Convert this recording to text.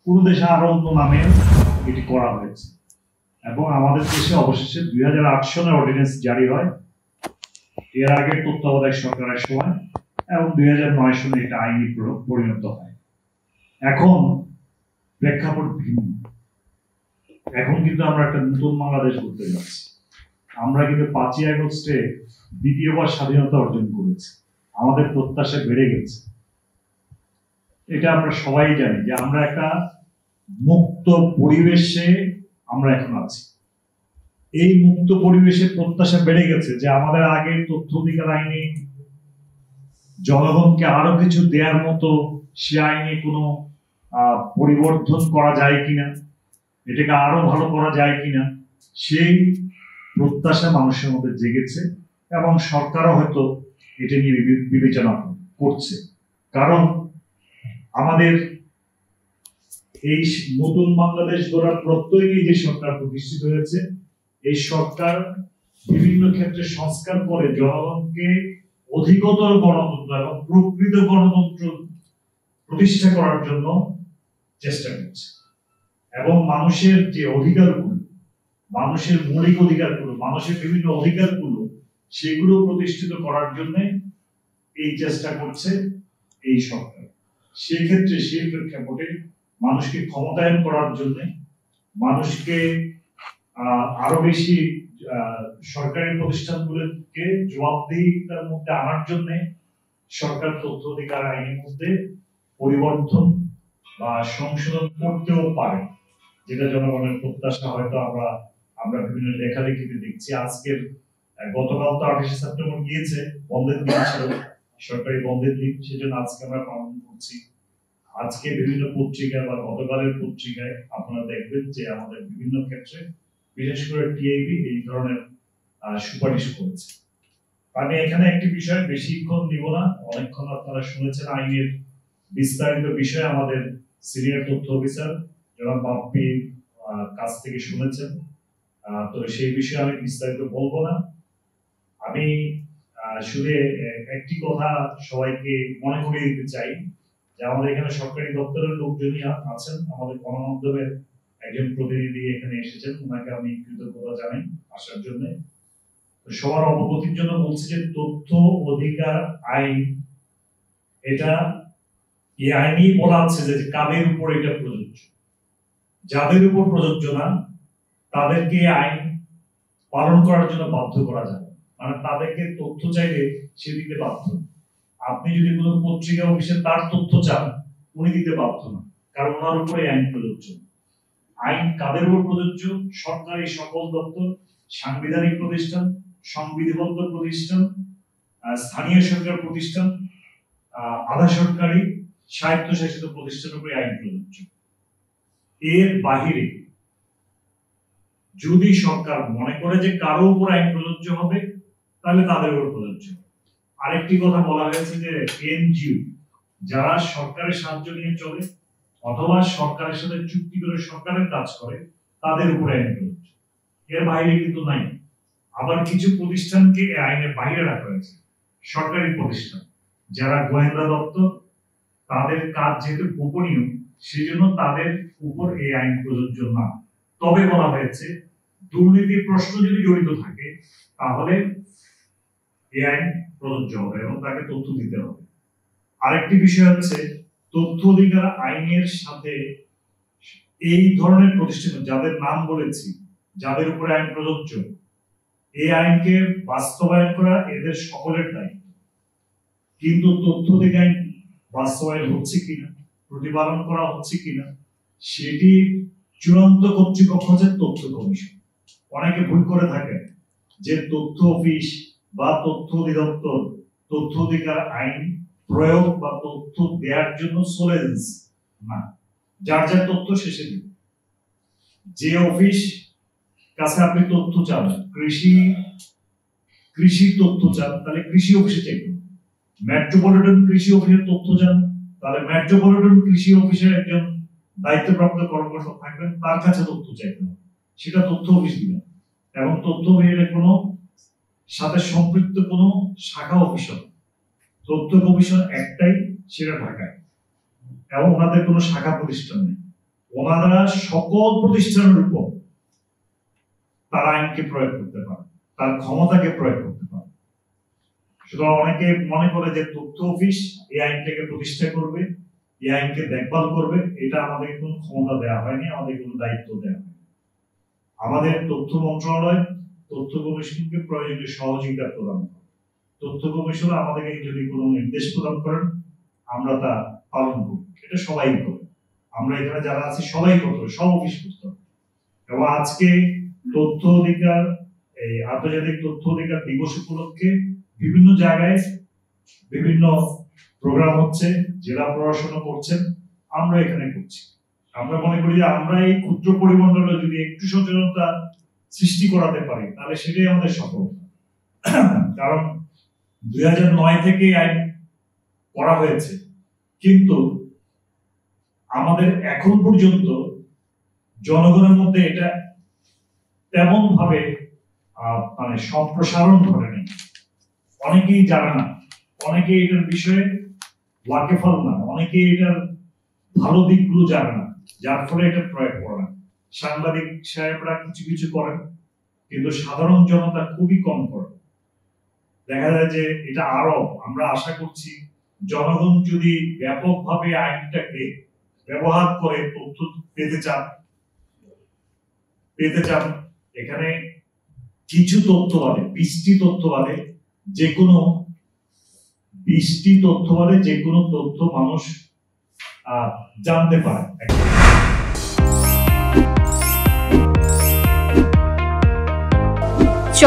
পুরো দেশে আরো অন্য নামে এটি করা হয়েছে এবং আমাদের দেশে অবশেষে 2008 সনে অর্ডিন্যান্স জারি হয়। এর আগে তত্ত্বাবধায়ক সরকারের সময় এবং 2009 সনে এটা আইনি পরিণত হয়। এখন প্রেক্ষাপট ভিন্ন। এখন কিন্তু আমরা একটা নতুন বাংলাদেশ করতে যাচ্ছি। আমরা কিন্তু 5ই আগস্টে দ্বিতীয়বার স্বাধীনতা অর্জন করেছি। আমাদের প্রত্যাশা বেড়ে গেছে। এটা আমরা সবাই জানি যে আমরা একটা মুক্ত পরিবেশে আমরা এখন আছি। এই মুক্ত পরিবেশে প্রত্যাশা বেড়ে গেছে যে আমাদের আগের তথ্য অধিকার আইনে জনগণকে আরো কিছু দেওয়ার মতো সে আইনে কোনো পরিবর্তন করা যায় কিনা, এটাকে আরো ভালো করা যায় কিনা, সেই প্রত্যাশা মানুষের মধ্যে জেগেছে এবং সরকারও হয়তো এটা নিয়ে বিবেচনা করছে। কারণ আমাদের এই নতুন বাংলাদেশ গড়ার প্রত্যয় নিয়ে যে সরকার প্রতিষ্ঠিত হয়েছে, এই সরকার বিভিন্ন ক্ষেত্রে সংস্কার করে জনগণকে অধিকতর গণতন্ত্র এবং প্রকৃত গণতন্ত্র প্রতিষ্ঠা করার জন্য চেষ্টা করছে এবং মানুষের যে অধিকারগুলো, মানুষের মৌলিক অধিকারগুলো, মানুষের বিভিন্ন অধিকারগুলো, সেগুলো প্রতিষ্ঠিত করার জন্য এই চেষ্টা করছে এই সরকার। সেক্ষেত্রে সেই প্রেক্ষাপটে মানুষকে ক্ষমতায়ন করার জন্য, মানুষকে আরো বেশি সরকারি প্রতিষ্ঠানগুলোকে জবাবদিহিতার মধ্যে আনার জন্য সরকার তথ্য অধিকার আইনের মধ্যে পরিবর্তন বা সংশোধন করতেও পারে, যেটা জনগণের প্রত্যাশা হয়তো আমরা বিভিন্ন লেখালেখিতে দেখছি। আজকের গতকাল তো 28 সেপ্টেম্বর গিয়েছে, বন্ধের দিন ছিল, সরকারি বন্ধের দিন, সেজন্য আজকে আমরা পালন করছি। আজকে বিভিন্ন পত্রিকায় বা গতকালের পত্রিকায় আপনারা দেখবেন যে আমাদের বিভিন্ন ক্ষেত্রে বিশেষ করে টিআইবি এই ধরনের সুপারিশ করেছে। আমি এখানে একটি বিষয় বেশিক্ষণ দিব না, অনেকক্ষণ আপনারা শুনেছেন আইনের বিস্তারিত বিষয় আমাদের সিনিয়র তথ্য অফিসার জনাব বাপ্পির কাছ থেকে শুনেছেন। তো সেই বিষয়ে আমি বিস্তারিত বলবো না। আমি শুধু একটি কথা সবাইকে মনে করিয়ে দিতে চাই যে আমাদের এখানে সরকারি দপ্তরের লোকজনই আছেন, আমাদের গণমাধ্যমের একজন প্রতিনিধি এখানে এসেছেন, ওনাকে আমি কৃতজ্ঞতা জানাই আসার জন্য। সবার অবগতির জন্য বলছি যে তথ্য অধিকার আইন, এটা এই আইনই বলা আছে যে কাদের উপর এটা প্রযোজ্য। যাদের উপর প্রযোজ্য না তাদেরকে আইন পালন করার জন্য বাধ্য করা যাবে, মানে তাদেরকে তথ্য চাইলে সে দিতে বাধ্য। আপনি যদি কোনো পত্রিকা অফিসে তার তথ্য চান, উনি দিতে বাধ্য না, কারণ ওনার উপরে আইন প্রযোজ্য। আইন কাদের উপর প্রযোজ্য? সরকারি সকল দপ্তর, সাংবিধানিক প্রতিষ্ঠান, সংবিধিবদ্ধ প্রতিষ্ঠান, স্থানীয় সরকার প্রতিষ্ঠান, আধা সরকারি স্বায়ত্তশাসিত প্রতিষ্ঠানের উপরে আইন প্রযোজ্য। এর বাহিরে যদি সরকার মনে করে যে কারো উপর আইন প্রযোজ্য হবে, তাহলে তাদের উপর প্রযোজ্য। আরেকটি কথা বলা হয়েছে যে এনজিও যারা সরকারের সাহায্য নিয়ে চলে অথবা সরকারের সাথে চুক্তি করে সরকারের কাজ করে, তাদের উপরে আইন প্রযোজ্য। এর বাইরে কিন্তু নাই। আবার কিছু প্রতিষ্ঠানকে আইনের বাইরে রাখা হয়েছে, সরকারি প্রতিষ্ঠান যারা গোয়েন্দা দপ্তর, তাদের কাজ যেহেতু গোপনীয়, সেজন্য তাদের উপর এই আইন প্রযোজ্য না। তবে বলা হয়েছে দুর্নীতির প্রশ্ন যদি জড়িত থাকে তাহলে এই আইন প্রযোজ্য হবে এবং তাকে তথ্য দিতে হবে। আরেকটি বিষয় হচ্ছে তথ্য অধিকার আইনের সাথে এই ধরনের প্রতিষ্ঠান যাদের নাম বলেছি, যাদের উপরে আইন প্রযোজ্য, এই আইনকে বাস্তবায়ন করা এদের সকলের দায়িত্ব। কিন্তু তথ্য অধিকার আইন বাস্তবায়ন হচ্ছে কিনা, প্রতিপালন করা হচ্ছে কিনা, সেটি চূড়ান্ত কর্তৃপক্ষ হচ্ছে তথ্য কমিশন। অনেকে ভুল করে থাকে যে তথ্য অফিস বা তথ্য অধিদপ্তর তথ্য অধিকার আইন প্রয়োগ বা তথ্য দেওয়ার জন্য সোলেন্স না, যার যার তথ্য শেষে দিবে। যে অফিস কাছে আপনি তথ্য চান, কৃষি তথ্য চান, তাহলে কৃষি অফিসে চাইবেন। মেট্রোপলিটন কৃষি অফিসের তথ্য চান, তাহলে মেট্রোপলিটন কৃষি অফিসের একজন দায়িত্বপ্রাপ্ত কর্মকর্তা থাকবেন, তার কাছে তথ্য চাইতে হবে, সেটা তথ্য অফিস দিবেন। এবং তথ্য অফিসের কোনো সাথে সম্পৃক্ত কোনো শাখা অফিস হবে। তথ্য কমিশন একটাই, সেটা ঢাকায়, এবং ওনাদের কোনো শাখা প্রতিষ্ঠান নেই। ওনারা সকল প্রতিষ্ঠানের উপর তার আইনকে প্রয়োগ করতে পারে, তার ক্ষমতাকে প্রয়োগ করতে পারে। সুতরাং অনেকে মনে করে যে তথ্য অফিস এই আইনটাকে প্রতিষ্ঠা করবে, এই আইনকে দেখভাল করবে, এটা আমাদের কোনো ক্ষমতা দেওয়া হয়নি, আমাদের কোনো দায়িত্ব দেওয়া হয়নি। আমাদের তথ্য মন্ত্রণালয় তথ্য কমিশনকে প্রয়োজনীয় সহযোগিতা প্রদান করে। তথ্য কমিশন আমাদেরকে যদি কোনো নির্দেশ প্রদান করেন আমরা তা পালন করি, এটা সবাই করে। আমরা এখানে যারা আছি সবাই করতে হবে, সব অফিস করতে হবে। এবং আজকে তথ্য অধিকার, এই আন্তর্জাতিক তথ্য অধিকার দিবস উপলক্ষে বিভিন্ন জায়গায় বিভিন্ন প্রোগ্রাম হচ্ছে, জেলা প্রশাসন করছেন, আমরা এখানে করছি। আমরা মনে করি যে আমরা এই ক্ষুদ্র পরিমণ্ডলে যদি একটু সচেতনতা সৃষ্টি করাতে পারি তাহলে সেটাই আমাদের সফলতা। কারণ 2009 থেকে আইন করা হয়েছে, কিন্তু আমাদের এখন পর্যন্ত জনগণের মধ্যে এটা তেমন ভাবে মানে সম্প্রসারণ ঘটেনি। অনেকেই জানে না, অনেকে এটার বিষয়ে ওয়াকিফল না, অনেকে এটার ভালো দিকগুলো জানে না, যার ফলে এটা প্রয়োগ করে না। সাংবাদিক সাহেবরা কিছু কিছু করেন, কিন্তু সাধারণ জনতা খুবই কম করে। দেখা যায় যে এটা আরো, আমরা আশা করছি জনগণ যদি ব্যাপকভাবে আইনটাকে ব্যবহার করে তথ্য পেতে চান, এখানে কিছু তথ্য বাদে 20টি তথ্য বাদে যে কোনো 20টি তথ্য বাদে যে কোনো তথ্য মানুষ জানতে পারে।